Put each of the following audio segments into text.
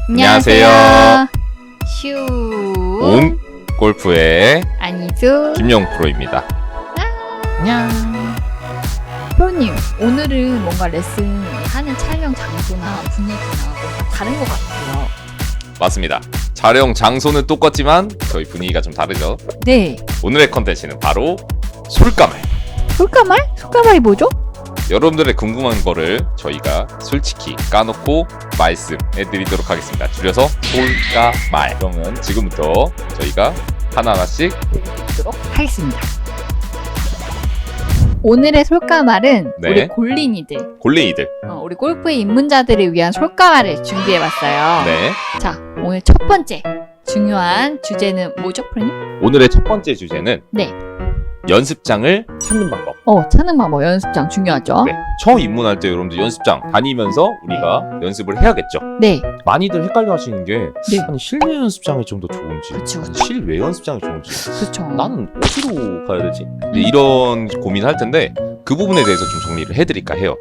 안녕하세요. 슈. 온 골프의 안희수 김영 프로입니다. 안녕. 프로님, 오늘은 뭔가 레슨 하는 촬영 장소나 분위기나 뭔가 다른 것 같아요. 맞습니다. 촬영 장소는 똑같지만 저희 분위기가 좀 다르죠. 네. 오늘의 컨텐츠는 바로 솔까말. 솔까말? 솔까말이 뭐죠? 여러분들의 궁금한 거를 저희가 솔직히 까놓고 말씀해드리도록 하겠습니다. 줄여서 솔까말. 그러면 지금부터 저희가 하나하나씩 보도록 하겠습니다. 오늘의 솔까말은 네. 우리 골린이들, 골레이들. 우리 골프의 입문자들을 위한 솔까말을 준비해봤어요. 네. 자, 오늘 첫 번째 중요한 주제는 뭐죠, 프로님? 오늘의 첫 번째 주제는 네. 연습장을 찾는 방법. 찾는 방법, 연습장 중요하죠? 네. 처음 입문할 때 여러분들 연습장 다니면서 우리가 연습을 해야겠죠. 네. 많이들 헷갈려 하시는 게 네. 아니 실내 연습장이 좀 더 좋은지 그쵸. 아니, 실외 연습장이 좋은지 그렇죠. 나는 어디로 가야 되지? 이제 이런 고민을 할 텐데 그 부분에 대해서 좀 정리를 해드릴까 해요.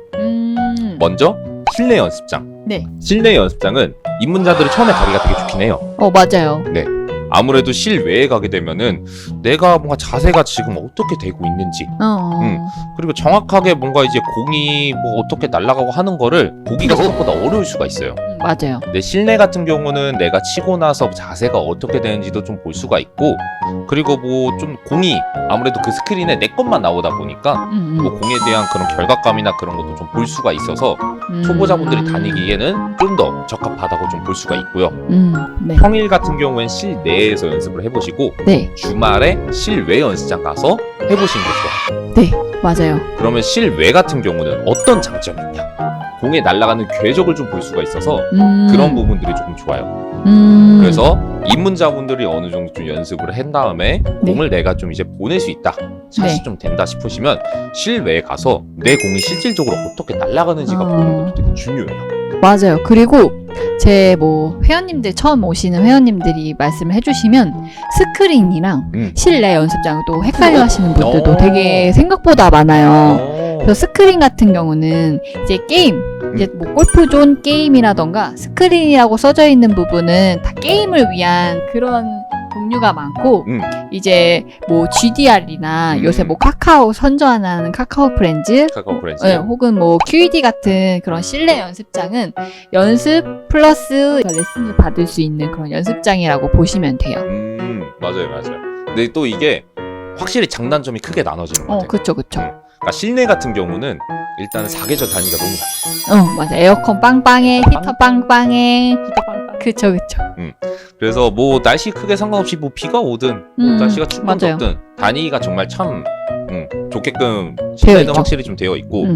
먼저 실내 연습장. 네. 실내 연습장은 입문자들이 처음에 가기가 되게 좋긴 해요. 맞아요. 네. 아무래도 실외에 가게 되면은 내가 뭔가 자세가 지금 어떻게 되고 있는지 그리고 정확하게 뭔가 이제 공이 뭐 어떻게 날아가고 하는 거를 보기가 생각보다 어려울 수가 있어요. 맞아요. 근데 실내 같은 경우는 내가 치고 나서 자세가 어떻게 되는지도 좀 볼 수가 있고, 그리고 뭐 좀 공이 아무래도 그 스크린에 내 것만 나오다 보니까 뭐 공에 대한 그런 결각감이나 그런 것도 좀 볼 수가 있어서 초보자분들이 다니기에는 좀 더 적합하다고 좀 볼 수가 있고요. 네. 평일 같은 경우엔 실내에서 연습을 해보시고 네. 주말에 실외 연습장 가서 해보시는 게 좋아요. 네. 맞아요. 그러면 실외 같은 경우는 어떤 장점이 있냐? 공에 날아가는 궤적을 좀 볼 수가 있어서 그런 부분들이 조금 좋아요. 그래서 입문자분들이 어느 정도 좀 연습을 한 다음에 공을 내가 좀 이제 보낼 수 있다, 샷이 좀 된다 싶으시면 실외에 가서 내 공이 실질적으로 어떻게 날아가는지가 보는 것도 되게 중요해요. 맞아요. 그리고 제 회원님들, 처음 오시는 회원님들이 말씀을 해주시면 스크린이랑 실내 연습장을 또 헷갈려 하시는 분들도 되게 생각보다 많아요. 그래서 스크린 같은 경우는 이제 게임, 이제 뭐 골프존 게임이라던가 스크린이라고 써져 있는 부분은 다 게임을 위한 그런 종류가 많고, 이제 뭐 GDR이나 요새 뭐 카카오 선전하는 카카오 프렌즈, 카카오 프렌즈, 혹은 뭐 QED 같은 그런 실내 연습장은 연습 플러스 레슨을 받을 수 있는 그런 연습장이라고 보시면 돼요. 맞아요. 근데 또 이게 확실히 장단점이 크게 나눠지는 것 같아요. 그쵸. 그러니까 실내 같은 경우는 일단은 사계절 다니기가 너무 나죠. 맞아. 에어컨 빵빵해, 히터 빵빵해. 그쵸. 그래서 뭐 날씨 크게 상관없이 뭐 비가 오든 뭐 날씨가 춥든 맞아요. 덥든 다니기가 정말 참 좋게끔 실내는 확실히 좀 되어 있고,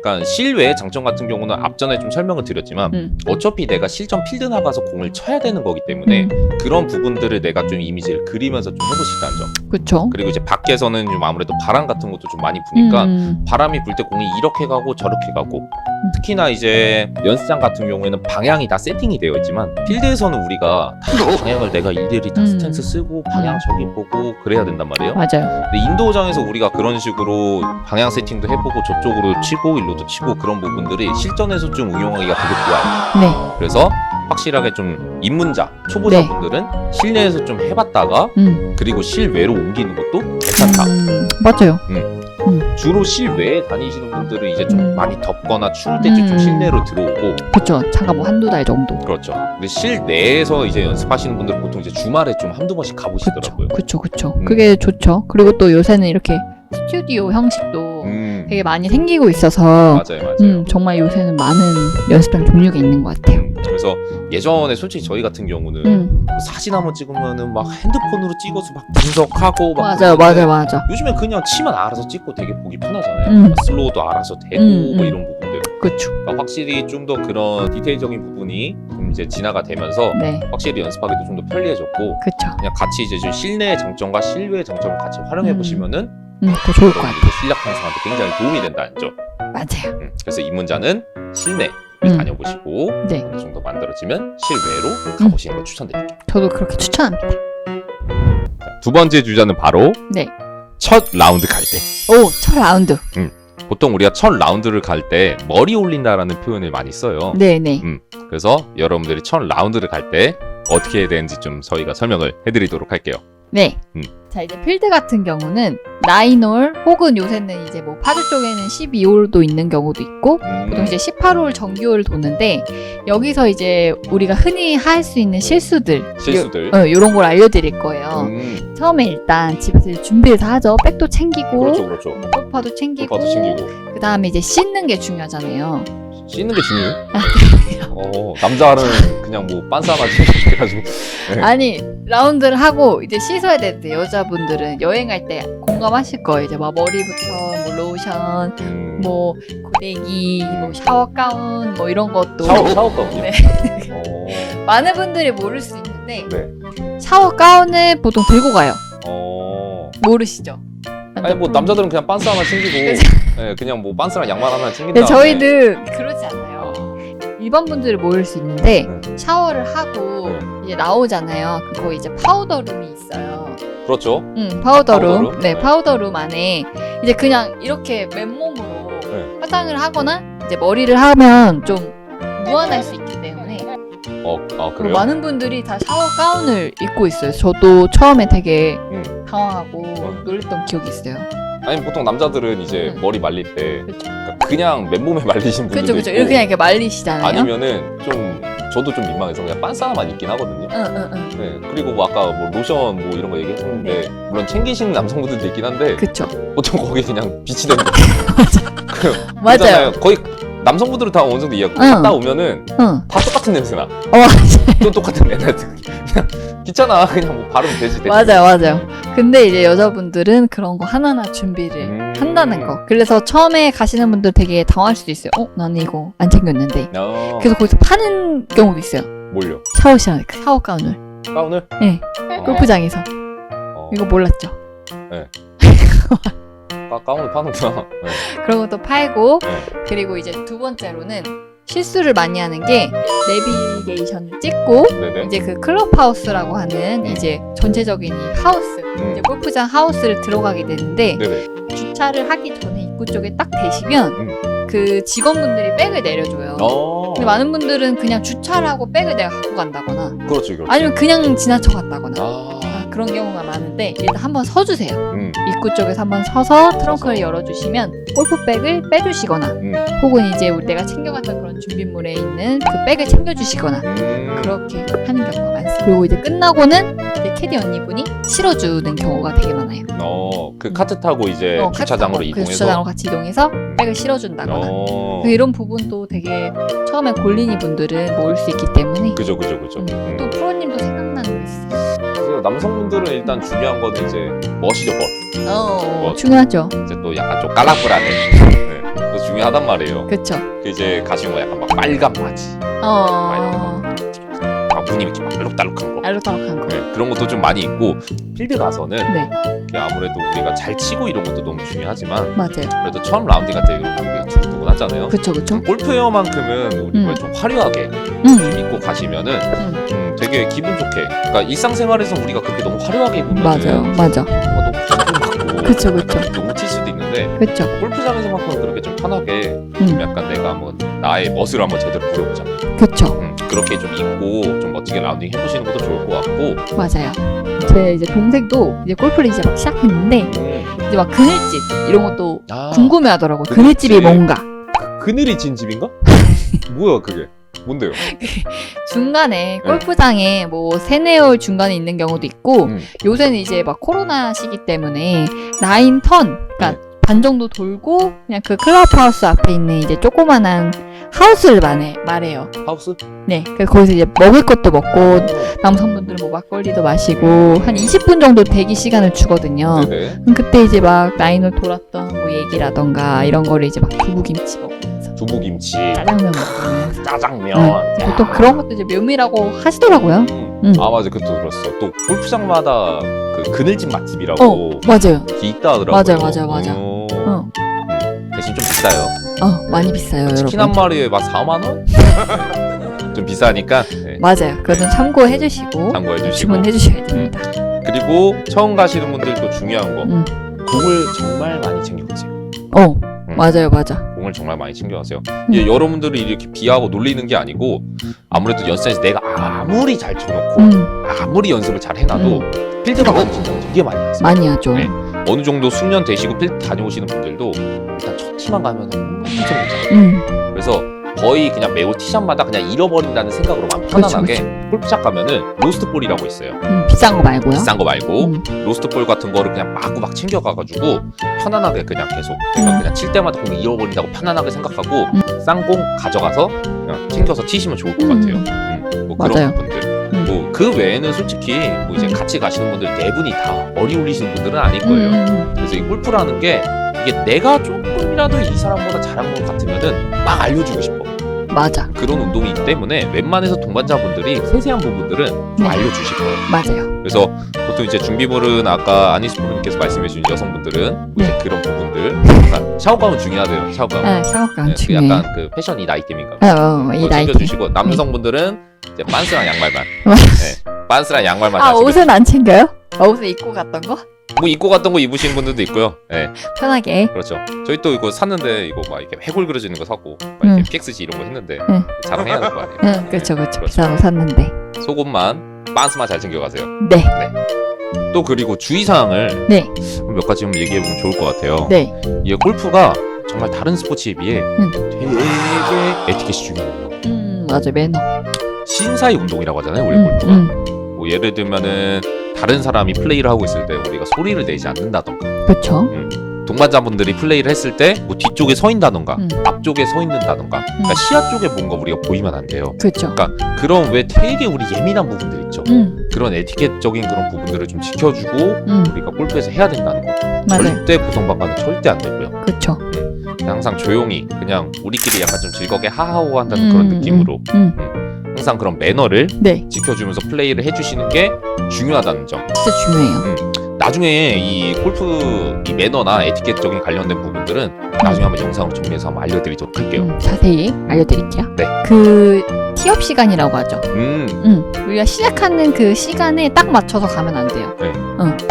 그러니까 실외의 장점 같은 경우는 앞전에 좀 설명을 드렸지만 어차피 내가 실전 필드 나가서 공을 쳐야 되는 거기 때문에 그런 부분들을 내가 좀 이미지를 그리면서 좀 해볼 수 있다는 점. 그쵸. 그리고 이제 밖에서는 좀 아무래도 바람 같은 것도 좀 많이 부니까 바람이 불 때 공이 이렇게 가고 저렇게 가고, 특히나 이제 연습장 같은 경우에는 방향이 다 세팅이 되어 있지만 필드에서는 우리가 다 방향을 내가 일일이 다 스탠스 쓰고 방향 저기 보고 그래야 된단 말이에요. 맞아요. 근데 인도어장에서 우리가 그런 식으로 방향 세팅도 해보고 저쪽으로 치고 일로도 치고 그런 부분들이 실전에서 좀 응용하기가 되게 좋아요. 네. 그래서 확실하게 좀 입문자, 초보자분들은 실내에서 좀 해봤다가 그리고 실외로 옮기는 것도 괜찮다. 맞아요. 주로 실외에 다니시는 분들은 이제 좀 많이 덥거나 추울 때쯤 좀 실내로 들어오고, 그쵸. 잠깐 뭐 한두 달 정도. 그렇죠. 근데 실내에서 이제 연습하시는 분들은 보통 이제 주말에 좀 한두 번씩 가보시더라고요. 그쵸. 그게 좋죠. 그리고 또 요새는 이렇게 스튜디오 형식도 되게 많이 생기고 있어서 맞아요. 정말 요새는 많은 연습장 종류가 있는 것 같아요. 그래서 예전에 솔직히 저희 같은 경우는 사진 한번 찍으면은 막 핸드폰으로 찍어서 막 분석하고 막 맞아. 요즘엔 그냥 치만 알아서 찍고 되게 보기 편하잖아요. 슬로우도 알아서 되고 뭐 이런 부분들. 그쵸. 그러니까 확실히 좀 더 그런 디테일적인 부분이 좀 이제 진화가 되면서 확실히 연습하기도 좀 더 편리해졌고, 그쵸. 그냥 같이 이제 좀 실내의 장점과 실외의 장점을 같이 활용해 보시면은 더 좋을 것 같아요. 실력 향상한테 굉장히 도움이 된다는 점. 맞아요. 그래서 입문자는 실내 다녀보시고 어느 정도 만들어지면 실외로 가보시는 걸 추천드릴게요. 저도 그렇게 추천합니다. 자, 두 번째 주자는 바로 첫 라운드 갈 때. 첫 라운드. 보통 우리가 첫 라운드를 갈 때 머리 올린다라는 표현을 많이 써요. 네네. 그래서 여러분들이 첫 라운드를 갈 때 어떻게 해야 되는지 좀 저희가 설명을 해드리도록 할게요. 네. 자, 이제 필드 같은 경우는 9홀 혹은 요새는 이제 뭐 파주 쪽에는 12홀도 있는 경우도 있고 보통 이제 18홀 정규홀을 도는데 여기서 이제 우리가 흔히 할 수 있는 실수들 요런 걸 알려드릴 거예요. 처음에 일단 집에서 이제 준비를 다 하죠. 백도 챙기고 그렇죠. 골파도 챙기고 그 다음에 이제 씻는 게 중요하잖아요. 씻는 게 중요해요? 남자는 그냥 뭐 빤스 하나 챙겨가지고 네. 아니 라운드를 하고 이제 씻어야 되는데 여자분들은 여행할 때 공감하실 거예요. 이제 막 머리부터 뭐 로션, 뭐 고데기, 뭐 샤워 가운 뭐 이런 것도 샤워 가운이요? 네. 많은 분들이 모를 수 있는데 네. 샤워 가운을 보통 들고 가요. 모르시죠? 아니 뭐 남자들은 그냥 빤스 하나 챙기고 네, 그냥 뭐 빤스랑 양말 하나 챙긴다. 근데 저희는 그러지 않아요. 일반 분들은 모를 수 있는데 샤워를 하고 이제 나오잖아요. 그거 이제 파우더룸이 있어요. 그렇죠. 파우더룸. 네, 파우더룸 안에 이제 그냥 이렇게 맨몸으로 화장을 하거나 이제 머리를 하면 좀 무한할 수 있기 때문에. 그래요? 많은 분들이 다 샤워 가운을 입고 있어요. 저도 처음에 되게 당황하고 놀랬던 기억이 있어요. 아니 보통 남자들은 이제 머리 말릴 때 그냥 맨몸에 말리신 분들도 그쵸. 있고 그냥 이렇게 말리시잖아요. 아니면은 좀 저도 좀 민망해서 그냥 빤스 하나만 입긴 하거든요. 네, 그리고 뭐 아까 뭐 로션 뭐 이런 거 얘기했는데 물론 챙기시는 남성분들도 있긴 한데 그쵸. 보통 거기에 그냥 빛이 되는 거예요. 맞아요. 거의 남성분들은 다 어느 정도 이해하고 갔다 오면은 다 똑같은 냄새나. 또 똑같은 냄새. 그냥 귀찮아. 그냥 뭐 바르면 되지. 맞아요. 근데 이제 여자분들은 그런 거 하나하나 준비를 한다는 거. 그래서 처음에 가시는 분들 되게 당황할 수도 있어요. 나는 이거 안 챙겼는데. 그래서 거기서 파는 경우도 있어요. 뭘요? 샤워 가운을. 가운을? 네. 골프장에서. 이거 몰랐죠? 네. 가운을 파는구나. 네. 그런 것도 팔고 네. 그리고 이제 두 번째로는 실수를 많이 하는 게 내비게이션을 찍고 네네. 이제 그 클럽하우스라고 하는 이제 전체적인 이 하우스 이제 골프장 하우스를 들어가게 되는데 네네. 주차를 하기 전에 입구 쪽에 딱 대시면 그 직원분들이 백을 내려줘요. 근데 많은 분들은 그냥 주차를 하고 백을 내가 갖고 간다거나 그렇죠. 아니면 그냥 지나쳐 갔다거나 그런 경우가 많은데 일단 한번 서주세요. 입구 쪽에서 한번 서서 트렁크를 열어주시면 골프백을 빼주시거나 혹은 이제 내가 챙겨갔던 그런 준비물에 있는 그 백을 챙겨주시거나 그렇게 하는 경우가 많습니다. 그리고 이제 끝나고는 이제 캐디 언니분이 실어주는 경우가 되게 많아요. 그 카트 타고 이제 주차장으로 이동해서 주차장으로 같이 이동해서 백을 실어준다거나 이런 부분도 되게 처음에 골린이 분들은 모를 수 있기 때문에 그죠. 또 프로님도 생각나는 거 있어요? 그래서 남성분들은 일단 중요한 거는 이제 멋이죠, 멋. 중요하죠. 이제 또 약간 좀 깔락불안해. 네, 그거 중요하단 말이에요. 그쵸. 그 이제 가시는 거 약간 막 빨간 바지, 막 무늬 이렇게 막 알록달록한 거. 알록달록한 거. 네, 그런 것도 좀 많이 있고 필드 가서는 네. 아무래도 우리가 잘 치고 이런 것도 너무 중요하지만 맞아요. 그래도 처음 라운딩 갈 때 이런 게 두근두근하잖아요. 그쵸. 골프웨어만큼은 우리가 좀 화려하게 좀 입고 가시면은 되게 기분 좋게. 그러니까 일상생활에서 우리가 그렇게 너무 화려하게 입으면 맞아. 너무 감동받고 그쵸. 너무 칠 수도 있는데 그쵸. 골프장에서만큼 그렇게 좀 편하게 좀 약간 내가 뭐 나의 멋을 한번 제대로 보여보자. 그쵸. 그렇게 좀 입고 좀 멋지게 라운딩 해보시는 것도 좋을 것 같고. 맞아요. 제 이제 동생도 이제 골프를 이제 막 시작했는데 이제 막 그늘집 이런 것도 궁금해하더라고. 그늘집이 뭔가. 그늘이 진 집인가? 뭐야 그게? 뭔데요? 중간에 골프장에 뭐 세네홀 중간에 있는 경우도 있고 요새는 이제 막 코로나 시기 때문에 라인 턴 그러니까 반 정도 돌고 그냥 그 클럽하우스 앞에 있는 이제 조그만한 하우스를 말해요. 하우스? 네. 그래서 거기서 이제 먹을 것도 먹고 남성분들은 뭐 막걸리도 마시고 한 20분 정도 대기 시간을 주거든요. 네네. 그때 이제 막 라인을 돌았던 뭐 얘기라던가 이런 거를 이제 막 두부김치 먹으면서 두부김치, 짜장면 먹으면서 짜장면. 보통 그런 것도 이제 묘미라고 하시더라고요. 맞아, 그것도 들었어. 또 골프장마다 그 그늘집 맛집이라고 맞아요. 있다 하더라고요. 맞아. 대신 좀 비싸요. 많이 비싸요, 여러분. 치킨 한 마리에 막 4만 원? 좀 비싸니까. 네. 맞아요. 그건 참고해 주시고 주문해 주셔야 됩니다. 그리고 처음 가시는 분들도 중요한 거. 공을 정말 많이 챙겨가세요. 맞아요, 맞아. 공을 정말 많이 챙겨가세요. 여러분들이 이렇게 비하하고 놀리는 게 아니고 아무래도 연습장에서 내가 아무리 잘 쳐놓고 아무리 연습을 잘 해놔도 필드 가서 진짜 되게 많이 하세요. 많이 하죠. 네. 어느 정도 숙련 되시고 필드 다녀오시는 분들도 일단 첫 티만 가면 엄청 괜찮아요. 그래서 거의 그냥 매우 티샷마다 그냥 잃어버린다는 생각으로만 편안하게 그쵸. 골프장 가면은 로스트볼이라고 있어요. 비싼 거 말고요. 비싼 거 말고 로스트볼 같은 거를 그냥 막 챙겨가가지고 편안하게 그냥 계속 내가 그냥 칠 때마다 공 잃어버린다고 편안하게 생각하고 싼 공 가져가서 그냥 챙겨서 치시면 좋을 것 같아요. 뭐 맞아요. 그런 분들. 뭐 그 외에는 솔직히 뭐 이제 같이 가시는 분들 네 분이 다 어리 올리시는 분들은 아닐 거예요. 그래서 이 골프라는 게 이게 내가 조금이라도 이 사람보다 잘한 것 같으면은 막 알려주고 싶어. 맞아. 그런 운동이기 때문에 웬만해서 동반자분들이 세세한 부분들은 좀 알려주실 거예요. 맞아요. 그래서 보통 이제 준비물은 아까 아니스프로님께서 말씀해주신 여성분들은 이제 그런 부분들 샤워감은 중요하대요. 샤워감. 샤워감 그 중요해. 약간 그 패션이 나이템인가. 이 나이템. 챙겨주시고 남성분들은 이제 빤스랑 양말만. 네, 빤스랑 양말만. 잘 옷은 안 챙겨요? 옷을 입고 갔던 거? 뭐 입고 갔던 거 입으시는 분들도 있고요. 네. 편하게. 그렇죠. 저희 또 이거 샀는데 이거 막 이렇게 해골 그려지는 거 사고 막 이렇게 PXG 이런 거 했는데 자랑해야 될 거 아니에요. 그렇죠. 비싼 옷 샀는데. 속옷만 빤스만 잘 챙겨가세요. 네. 또 그리고 주의사항을 몇 가지 좀 얘기해보면 좋을 것 같아요. 네. 이게 골프가 정말 다른 스포츠에 비해 되게 에티켓이 중요해요. 맞아, 매너. 신사의 운동이라고 하잖아요, 우리 골프가. 뭐 예를 들면은 다른 사람이 플레이를 하고 있을 때 우리가 소리를 내지 않는다던가. 그렇죠. 동반자분들이 플레이를 했을 때 뭐 뒤쪽에 서 있다던가 앞쪽에 서 있는다던가 그러니까 시야 쪽에 뭔가 우리가 보이면 안 돼요. 그렇죠. 그러니까 그런 왜 되게 우리 예민한 부분들 있죠. 그런 에티켓적인 그런 부분들을 좀 지켜주고 우리가 골프에서 해야 된다는 거. 맞아요. 절대 고성방가는 절대 안 되고요. 그렇죠. 항상 조용히 그냥 우리끼리 약간 좀 즐겁게 하하호 한다는 그런 느낌으로 항상 그런 매너를 지켜주면서 플레이를 해주시는 게 중요하다는 점. 진짜 중요해요. 나중에 이 골프 이 매너나 에티켓적인 관련된 부분들은 나중에 한번 영상으로 정리해서 한번 알려드리도록 할게요. 자세히 알려드릴게요. 네. 그 티업 시간이라고 하죠. 우리가 시작하는 그 시간에 딱 맞춰서 가면 안 돼요. 네.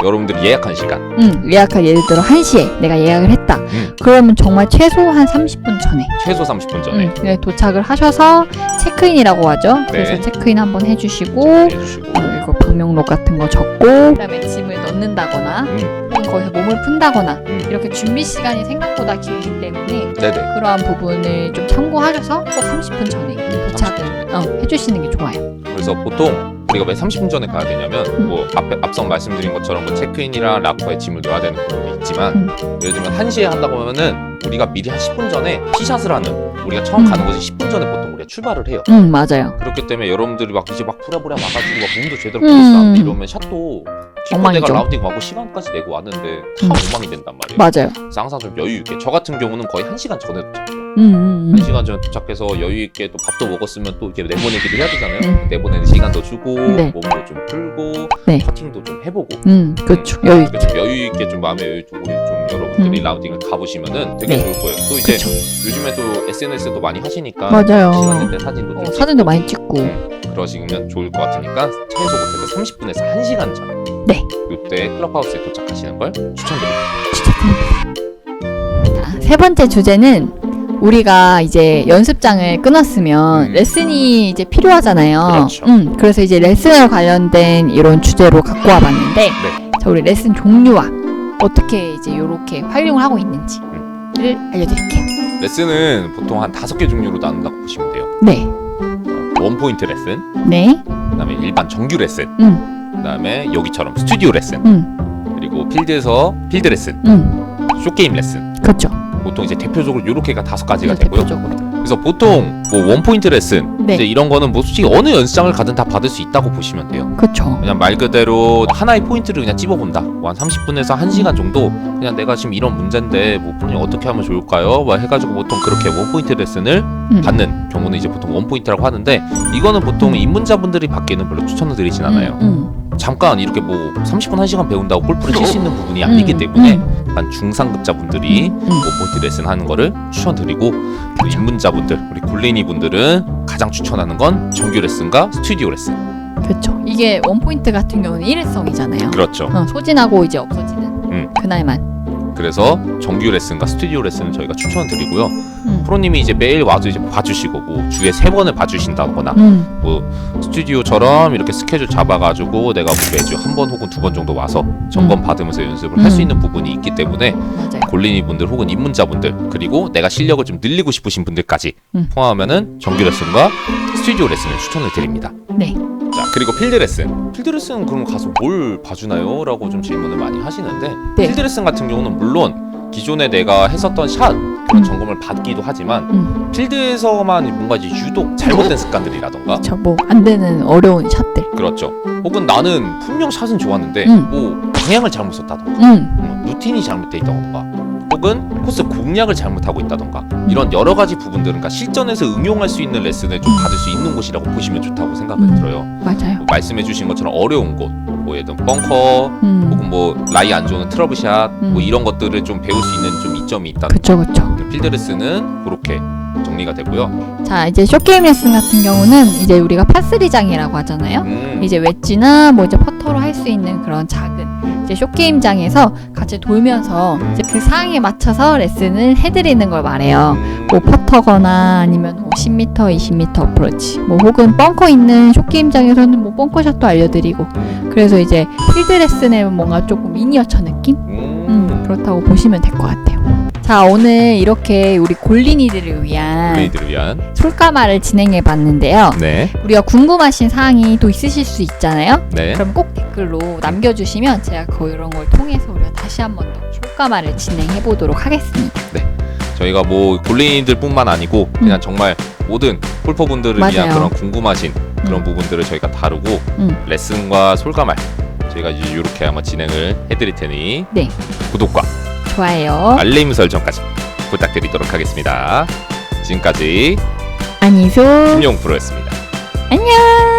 여러분들이 예약한 시간. 예약할 예를 들어 1시에 내가 예약을 했다. 그러면 정말 최소 한 30분 전에. 최소 30분 전에. 네, 도착을 하셔서 체크인이라고 하죠. 그래서 체크인 한번 해주시고 이거 방명록 같은 거 적고 그다음에 짐을 넣는다거나 혹은 거기서 몸을 푼다거나 이렇게 준비 시간이 생각보다 길기 때문에 그러한 부분을 좀 참고하셔서 꼭 30분 전에 도착을 해주시는 게 좋아요. 그래서 보통 우리가 왜 30분 전에 가야 되냐면 뭐 앞서 말씀드린 것처럼 뭐 체크인이랑 락커에 짐을 넣어야 되는 부분도 있지만 예를 들면 1시에 한다고 하면은 우리가 미리 한 10분 전에 티샷을 하는 우리가 처음 가는 곳이 10분 전에 보통 우리가 출발을 해요. 맞아요. 그렇기 때문에 여러분들이 막 이제 막 부랴부랴 와가지고 막 몸도 제대로 풀지 않는데 이러면 샷도 기본대가 라운딩 와고 시간까지 내고 왔는데 다 엉망이 된단 말이에요. 맞아요. 그래서 항상 좀 여유 있게 저 같은 경우는 거의 1시간 전에 도착해요. 1시간 전에 도착해서 여유 있게 또 밥도 먹었으면 또 이렇게 내보내기도 해야 되잖아요. 내보내는 시간도 주고 몸도 좀 풀고 퍼팅도 좀 해보고 그렇죠. 여유 있게. 좀 여유 있게 좀 마음의 여유 두고 좀 여러분들이 라운딩을 가보시면은 되게 좋을 거예요. 또 이제 요즘에 또 SNS도 많이 하시니까 맞아요. 시간 낼 때 사진도 좀 사진도 많이 찍고 그러시면 좋을 것 같으니까 최소 못해도 30분에서 1시간 전 이때 클럽하우스에 도착하시는 걸 추천드립니다. 자, 세 번째 주제는 우리가 이제 연습장을 끊었으면 레슨이 이제 필요하잖아요. 그렇죠. 그래서 이제 레슨에 관련된 이런 주제로 갖고 와봤는데 자, 우리 레슨 종류와 어떻게 이제 이렇게 활용을 하고 있는지를 알려드릴게요. 레슨은 보통 한 5개 종류로 나눈다고 보시면 돼요. 네. 원포인트 레슨, 그다음에 일반 정규 레슨, 그다음에 여기처럼 스튜디오 레슨, 그리고 필드에서 필드 레슨, 쇼게임 레슨. 그렇죠. 보통 이제 대표적으로 이렇게가 5가지가 되고요. 그래서 보통 뭐 원포인트 레슨 이제 이런 거는 뭐 솔직히 어느 연습장을 가든 다 받을 수 있다고 보시면 돼요. 그렇죠. 그냥 말 그대로 하나의 포인트를 그냥 찝어본다. 뭐 한 30분에서 1시간 정도 그냥 내가 지금 이런 문제인데 뭐 프로님 어떻게 하면 좋을까요? 막 해가지고 보통 그렇게 원포인트 레슨을 받는 경우는 이제 보통 원포인트라고 하는데 이거는 보통 입문자분들이 받기는 별로 추천을 드리진 않아요. 잠깐 이렇게 뭐 30분 1시간 배운다고 골프를 칠 수 있는 부분이 아니기 때문에 한 중상급자분들이 원포인트 레슨 하는 거를 추천드리고 우리 입문자분들 우리 굴리니 분들은 가장 추천하는 건 정규 레슨과 스튜디오 레슨. 그렇죠. 이게 원포인트 같은 경우는 일회성이잖아요. 그렇죠. 소진하고 이제 없어지는 그날만. 그래서 정규 레슨과 스튜디오 레슨을 저희가 추천드리고요. 프로님이 이제 매일 와서 이제 봐주시고 뭐 주에 3번을 봐주신다거나 뭐 스튜디오처럼 이렇게 스케줄 잡아가지고 내가 뭐 매주 1번 혹은 2번 정도 와서 점검 받으면서 연습을 할 수 있는 부분이 있기 때문에 맞아요. 골린이 분들 혹은 입문자분들 그리고 내가 실력을 좀 늘리고 싶으신 분들까지 포함하면은 정규 레슨과 스튜디오 레슨을 추천을 드립니다. 네. 자, 그리고 필드 레슨. 필드 레슨 그럼 가서 뭘 봐주나요? 라고 좀 질문을 많이 하시는데 네. 필드 레슨 같은 경우는 물론 기존에 내가 했었던 샷 그런 점검을 받기도 하지만 필드에서만 뭔가 이제 유독 잘못된 습관들이라던가 뭐 안 되는 어려운 샷들. 그렇죠. 혹은 나는 분명 샷은 좋았는데 뭐 방향을 잘못 썼다던가 루틴이 잘못돼 있다던가 혹은 코스 공략을 잘못하고 있다던가 이런 여러 가지 부분들은 그러니까 실전에서 응용할 수 있는 레슨을 좀 받을 수 있는 곳이라고 보시면 좋다고 생각을 들어요. 맞아요. 뭐 말씀해주신 것처럼 어려운 곳, 뭐 예를 들어 벙커, 혹은 뭐 라이 안 좋은 트러블샷, 뭐 이런 것들을 좀 배울 수 있는 좀 이점이 있다. 그쵸. 필드 레슨은 그렇게 정리가 되고요. 자, 이제 숏게임 레슨 같은 경우는 이제 우리가 파3장이라고 하잖아요. 이제 웨지나 뭐 이제 퍼터로 할 수 있는 그런 작은 이제 숏게임장에서 같이 돌면서 이제 그 상황에 맞춰서 레슨을 해드리는 걸 말해요. 뭐 퍼터거나 아니면 뭐 10m, 20m 어프로치, 뭐 혹은 벙커 있는 숏게임장에서는 뭐 벙커샷도 알려드리고. 그래서 이제 필드 레슨에 뭔가 조금 미니어처 느낌? 그렇다고 보시면 될 것 같아요. 자, 오늘 이렇게 우리 골린이들을 위한 솔까마를 진행해 봤는데요. 네. 우리가 궁금하신 사항이 또 있으실 수 있잖아요. 네. 그럼 꼭 댓글로 남겨주시면 제가 그런 걸 통해서 우리가 다시 한 번 더 솔까마를 진행해 보도록 하겠습니다. 네. 저희가 뭐 골린이들뿐만 아니고 그냥 정말 모든 골퍼분들을 맞아요. 위한 그런 궁금하신 그런 부분들을 저희가 다루고 레슨과 솔까말 저희가 이제 이렇게 한번 진행을 해드릴 테니 네. 구독과 좋아요. 알림 설정까지 부탁드리도록 하겠습니다. 지금까지 안희소 김용 프로였습니다. 안녕.